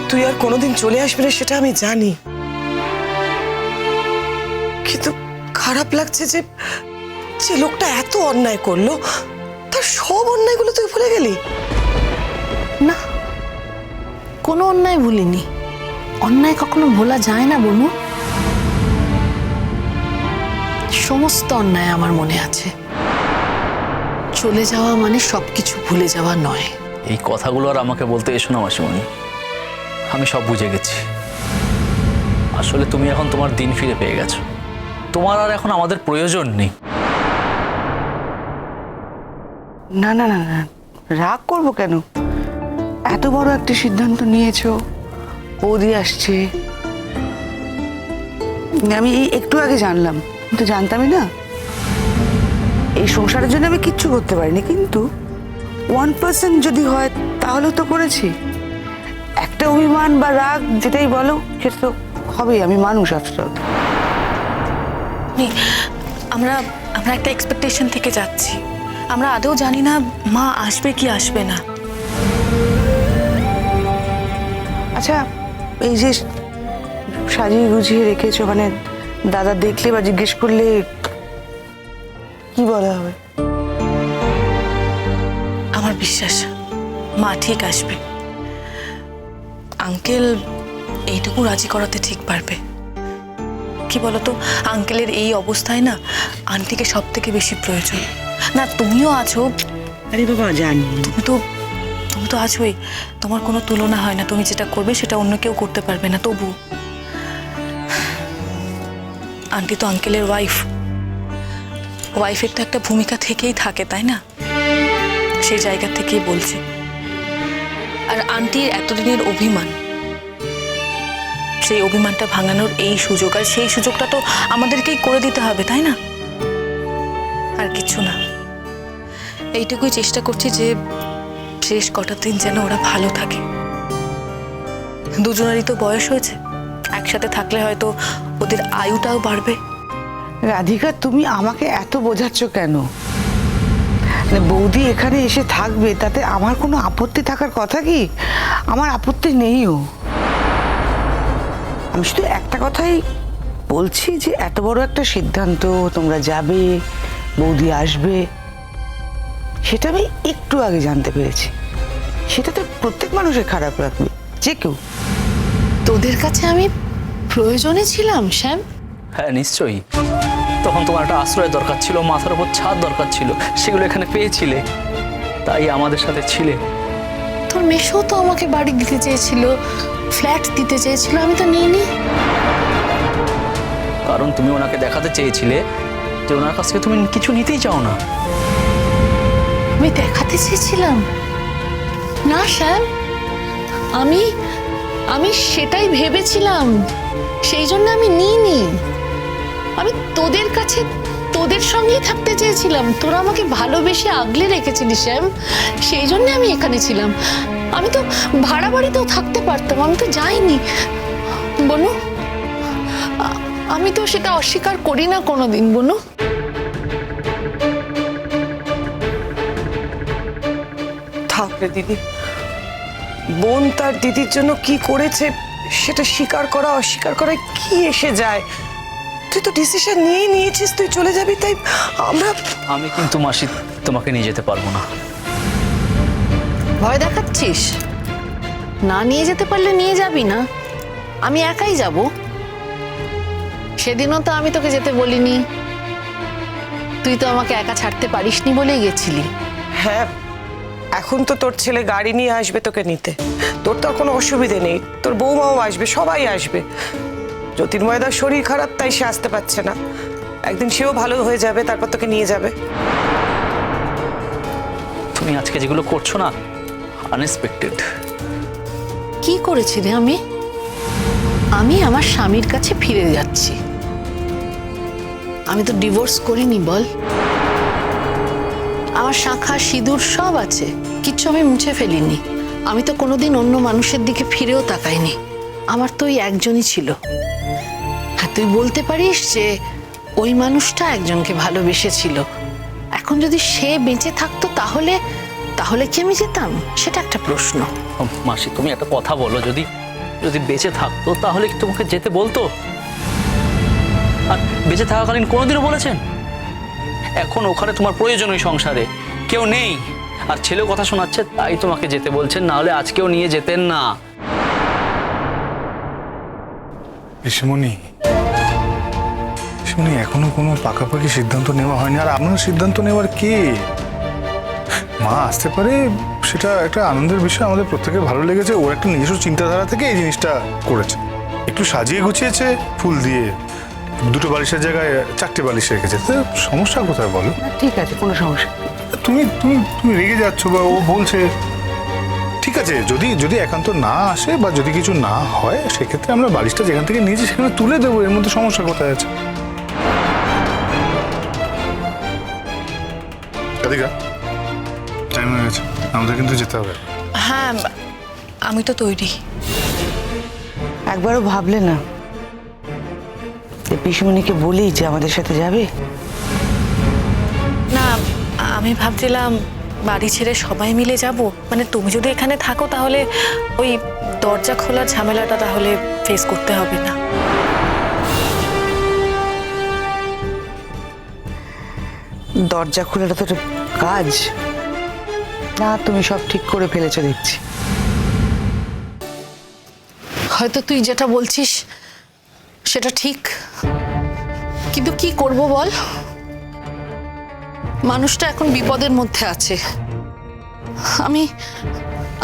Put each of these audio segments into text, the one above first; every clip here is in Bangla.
তুই আর কোনোদিন চলে আসবি না সেটা আমি জানি, কিন্তু খারাপ লাগছে যে যে লোকটা এত অন্যায় করলো তার সব অন্যায়গুলো তুই ভুলে গেলি। না, কোনো অন্যায় ভুলিনি। অন্যায় কখনো ভোলা যায় না বনু। সমস্ত অন্যায় আমার মনে আছে। চলে যাওয়া মানে সবকিছু ভুলে যাওয়া নয়। এই কথাগুলো আর আমাকে বলতে এসো না মাসিমণি, আমি সব বুঝে গেছি। আসলে তুমি এখন তোমার দিন ফিরে পেয়ে গেছো, তোমার আর এখন আমাদের প্রয়োজন নেই। না না না না, রাগ করবো কেন? এত বড় একটা সিদ্ধান্ত নিয়েছো, বৌদি আসছে, আমি এই একটু আগে জানলাম, কিন্তু জানতামই না। এই সংসারের জন্য আমি কিচ্ছু করতে পারিনি, কিন্তু 1% যদি হয় তাহলেও তো করেছি। একটা অভিমান বা রাগ যেটাই বলো সেটা তো হবেই, আমি মানুষ আফটার। আমরা আমরা একটা এক্সপেকটেশন থেকে যাচ্ছি। আমরা আদৌ জানি না মা আসবে কি আসবে না। আচ্ছা, এই যে সাজিয়ে গুছিয়ে রেখেছো, মানে দাদা দেখলে বা জিজ্ঞেস করলে কি বলা হবে? আমার বিশ্বাস মা ঠিক আসবে। আঙ্কেল এইটুকু রাজি করাতে ঠিক পারবে। কি বলতো, আঙ্কেলের এই অবস্থায় না আন্টিকে সব থেকে বেশি প্রয়োজন। না তুমিও আছো। আরে বাবা জানি, তুমি তো আছোই, তোমার কোনো তুলনা হয় না। তুমি যেটা করবে সেটা অন্য কেউ করতে পারবে না। তবু আন্টি তো আঙ্কেলের ওয়াইফের তো একটা ভূমিকা থেকেই থাকে, তাই না? সেই জায়গা থেকেই বলছি। আর আন্টির এতদিনের অভিমান, সেই অভিমানটা ভাঙানোর এই সুযোগ, আর সেই সুযোগটা তো আমাদেরকেই করে দিতে হবে, তাই না? আর কিছু না, এইটুকুই চেষ্টা করছি যে শেষ কটা দিন যেন ওরা ভালো থাকে। দুজনেরই তো বয়স হয়েছে, একসাথে থাকলে হয়তো ওদের আয়ুটাও বাড়বে। রাধিকা তুমি আমাকে এত বোঝাচ্ছ কেন? মানে বৌদি এখানে এসে থাকবে তাতে আমার কোনো আপত্তি থাকার কথা কি? আমার আপত্তি নেইও। আমি শুধু একটা কথাই বলছি যে এত বড় একটা সিদ্ধান্ত, তোমরা যাবে, বৌদি আসবে, সেটা আমি একটু আগে জানতে পেরেছি। সেটা তো প্রত্যেক মানুষের খারাপ লাগবে, যে কেউ। তোদের কাছে আমি প্রয়োজনে ছিলাম শ্যাম। হ্যাঁ নিশ্চয়ই, তখন তোমার একটা আশ্রয় দরকার ছিল, মাথার উপর ছাদ দরকার ছিল, সেগুলো এখানে পেয়েছিলে, তাই আমাদের সাথে ছিলে। তোর মেশো তো আমাকে বাড়ি দিতে চেয়েছিল, ফ্ল্যাট দিতে চেয়েছিল, আমি তো নিইনি। কারণ তুমি ওনাকে দেখাতে চেয়েছিলে যে ওনার কাছ থেকে তুমি কিছু নিতেই চাও না। আমি দেখাতে চেয়েছিলাম না শ্যাম, আমি সেটাই ভেবেছিলাম, সেই জন্য আমি নিইনি। আমি তোদের কাছে তোদের সঙ্গেই থাকতে চেয়েছিলাম, তোরা আমাকে ভালোবেসে আগলে রেখেছিলি শ্যাম, সেই জন্য আমি এখানে ছিলাম। আমি তো ভাড়া বাড়িতেও থাকতে পারতাম, আমি তো যাইনি বনু। আমি তো সেটা অস্বীকার করি না কোনোদিন বনু। থাকলে দিদি, বোন তার দিদির জন্য কি করেছে সেটা স্বীকার করা অস্বীকার করায় কি এসে যায়? তুই তো ডিসিশন নিয়েছিস, তুই চলে যাবি, তাই আমি কিন্তু মাসি তোমাকে নিয়ে যেতে পারবো না। ভয় দেখাচ্ছিস? না নিয়ে যেতে পারলে নিয়ে যাবি না, আমি একাই যাব। সেদিনও তো আমি তোকে যেতে বলিনি, তুই তো আমাকে একা ছাড়তে পারিসনি বলেই গেছিলি। হ্যাঁ, এখন তো তোর ছেলে গাড়ি নিয়ে আসবে তোকে নিতে, তোর তো আর কোনো অসুবিধে নেই, তোর বৌমাও আসবে, সবাই আসবে। জ্যোতির্ময়দার শরীর খারাপ তাই সে আসতে পারছে না, একদিন সেও ভালো হয়ে যাবে, তারপর তোকে নিয়ে যাবে। তুমি আজকে যেগুলো করছো না, আনএক্সপেক্টেড। কি করেছি রে আমি? আমি আমার স্বামীর কাছে ফিরে যাচ্ছি। আমি তো ডিভোর্স করিনি বল, আমার শাঁখা সিঁদুর সব আছে, কিচ্ছু আমি মুছে ফেলিনি। আমি তো কোনোদিন অন্য মানুষের দিকে ফিরেও তাকাইনি, আমার তো ওই একজনই ছিল। হ্যাঁ, তুই বলতে পারিস যে ওই মানুষটা একজনকে ভালোবেসেছিল, এখন যদি সে বেঁচে থাকতো তাহলে কি আমি যেতাম? সেটা একটা প্রশ্ন। মাসি তুমি একটা কথা বলো, যদি যদি বেঁচে থাকতো তাহলে কি তোমাকে যেতে বলতো? আর বেঁচে থাকাকালীন কোনোদিনও বলেছেন? এখন ওখানে তোমার প্রয়োজন ওই সংসারে, কেউ নেই, আর ছেলেও কথা শোনাচ্ছে, তাই তোমাকে যেতে বলছেন, না হলে আজকেও নিয়ে যেতেন না। পিসিমণি, এখনো কোনো পাকাপাকি সিদ্ধান্ত নেওয়া হয়নি। আর আপনার সিদ্ধান্ত নেওয়ার কে? মা আসতে পারে, সেটা একটা আনন্দের বিষয়, আমাদের প্রত্যেকের ভালো লেগেছে। ওর একটা নিজস্ব চিন্তাধারা থেকে এই জিনিসটা করেছে, একটু সাজিয়ে গুছিয়েছে ফুল দিয়ে, দুটো বালিশের জায়গায় 4টে বালিশ রেখেছে। তো সমস্যা কোথায় বলো? ঠিক আছে, কোনো সমস্যা নেই। তুমি তুমি তুমি রেগে যাচ্ছ বা ও বলছে, ঠিক আছে, যদি একান্ত না আসে বা যদি কিছু না হয়, সেক্ষেত্রে আমরা বালিশটা যেখান থেকে নিয়েছি সেখানে তুলে দেবো। এর মধ্যে সমস্যা কোথায় আছে? রাধিকা, টাইম হয়ে গেছে, আমাদের কিন্তু যেতে হবে। হ্যাঁ, আমি তো তৈরি। একবারও ভাবলে না যে পিসিমণিকে বলি যে আমাদের সাথে যাবে? না, আমি ভাবছিলাম বাড়ি ছেড়ে সবাই মিলে যাব। মানে তুমি যদি এখানে থাকো তাহলে ওই দরজা খোলার ঝামেলাটা তাহলে ফেস করতে হবে না। দরজা খোলাটা তো একটা কাজ না। তুমি সব ঠিক করে ফেলেছো দেখছি। হয়তো তুই যেটা বলছিস সেটা ঠিক, কিন্তু কি করব বল? মানুষটা এখন বিপদের মধ্যে আছে।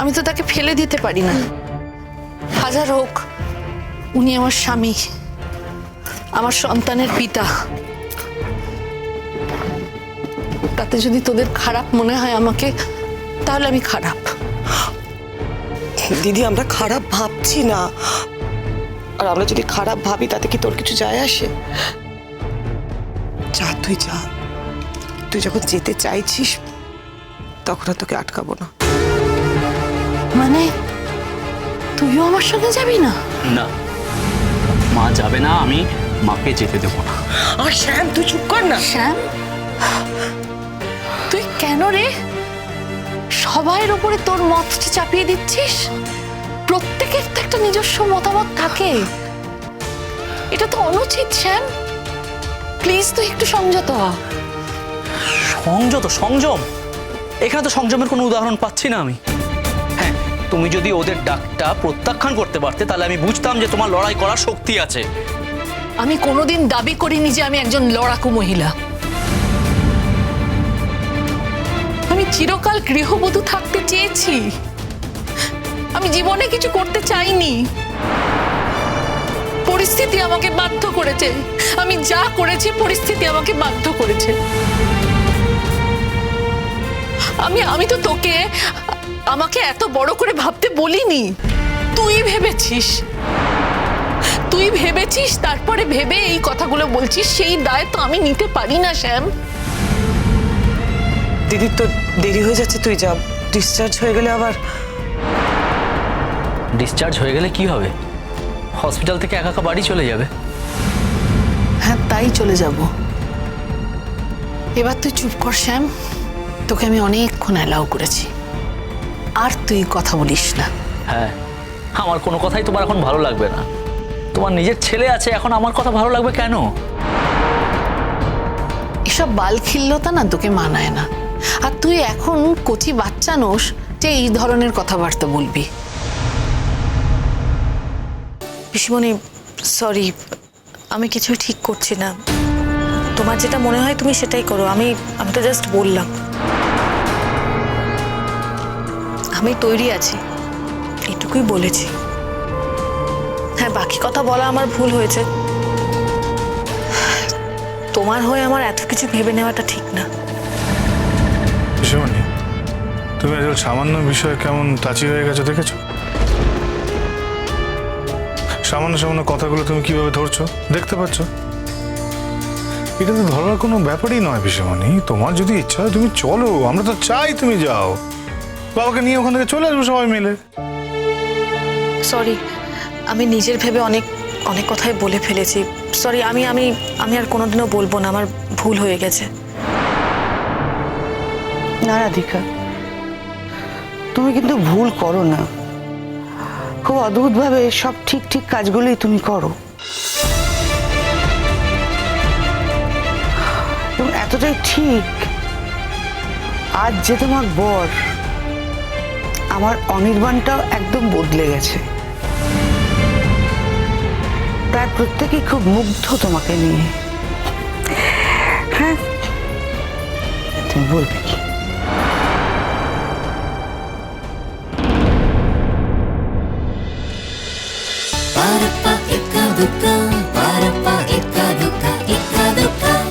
আমি তো তাকে ফেলে দিতে পারি না। হাজার হোক উনি আমার স্বামী, আমার সন্তানের পিতা। তাতে যদি তোদের খারাপ মনে হয় আমাকে, তাহলে আমি খারাপ। দিদি, আমরা খারাপ ভাবছি না, আর আমরা যদি খারাপ ভাবি তাতে কি তোর কিছু যায় আসে? যা, তুই যা। তুই যখন যেতে চাইছিস তখন আর তোকে আটকাবো না। মানে তুইও আমার সঙ্গে যাবি না? না, মা যাবে না, আমি মাকে যেতে দেবো না। আর শ্যাম, তুই চুপ কর না। শ্যাম, তুই কেন রে সবাইয়ের উপরে তোর মতটা চাপিয়ে দিচ্ছিস? প্রত্যেকের তো একটা নিজস্ব মতামত থাকে, এটা তো অনুচিত। শ্যাম, প্লিজ তুই একটু সংযত হ। সংযম? এখানে তো সংযমের কোনো উদাহরণ পাচ্ছি না আমি। হ্যাঁ, তুমি যদি ওদের ডাকটা প্রত্যাখ্যান করতে পারতে তাহলে আমি বুঝতাম যে তোমার লড়াই করার শক্তি আছে। আমি কোনোদিন দাবি করিনি যে আমি একজন লড়াকু মহিলা। আমি চিরকাল গৃহবধূ থাকতে চেয়েছি, আমি জীবনে কিছু করতে চাইনি। পরিস্থিতি আমাকে বাধ্য করেছে। আমি যা করেছি পরিস্থিতি আমাকে বাধ্য করেছে। আমি তো তোকে আমাকে এত বড় করে ভাবতে বলিনি। তুই ভেবেছিস, তারপরে ভেবে এই কথাগুলো বলছিস। সেই দায় তো আমি নিতে পারি না শ্যাম। দিদি, তো দেরি হয়ে যাচ্ছে, তুই যা। ডিসচার্জ হয়ে গেলে আবার। ডিসচার্জ হয়ে গেলে কি হবে? হসপিটাল থেকে একা একা বাড়ি চলে যাবে। হ্যাঁ, তাই চলে যাব। এবার তুই চুপ কর শ্যাম, তোকে আমি অনেকক্ষণ অ্যালাউ করেছি, আর তুই কথা বলিস না। হ্যাঁ, আমার কোনো কথাই তোমার এখন ভালো লাগবে না। তোমার নিজের ছেলে আছে, এখন আমার কথা ভালো লাগবে কেন? এসব বালখিল্যতা না তোকে মানায় না। আর তুই এখন কচি বাচ্চা নোস যে এই ধরনের কথাবার্তা বলবি। পিসিমণি, সরি, আমি কিছুই ঠিক করছি না। তোমার যেটা মনে হয় তুমি সেটাই করো। আমি তো জাস্ট বললাম। আমি তৈরি আছি, এটুকুই বলেছি। হ্যাঁ, বাকি কথা বলা আমার ভুল হয়েছে। তোমার হয়ে আমার এত কিছু ভেবে নেওয়াটা ঠিক না। পিসিমণি, তুমি আজকাল সামান্য বিষয়ে কেমন টাচি হয়ে গেছো দেখেছো? সামান্য কথাগুলো তুমি কিভাবে ধরছো দেখতে পাচ্ছ? এটা তো ধরার কোনো ব্যাপারই নয় পিসিমণি। তোমার যদি ইচ্ছা হয় তুমি চলো, আমরা তো চাই তুমি যাও। বাবাকে নিয়ে ওখান থেকে চলে আসবো সবাই মিলে। সরি, আমি নিজের ভেবে অনেক কথাই বলে ফেলেছি। সরি, আমি আর কোনোদিনও বলবো না। আমার ভুল হয়ে গেছে। না রাধিকা, তুমি কিন্তু ভুল করো না। খুব অদ্ভুতভাবে সব ঠিক ঠিক কাজগুলোই তুমি করো, এবং এতটাই ঠিক আজ যে তোমার বর, আমার অনির্বাণটাও একদম বদলে গেছে। তার প্রত্যেকেই খুব মুগ্ধ তোমাকে নিয়ে। হ্যাঁ, তুমি বলবে কি?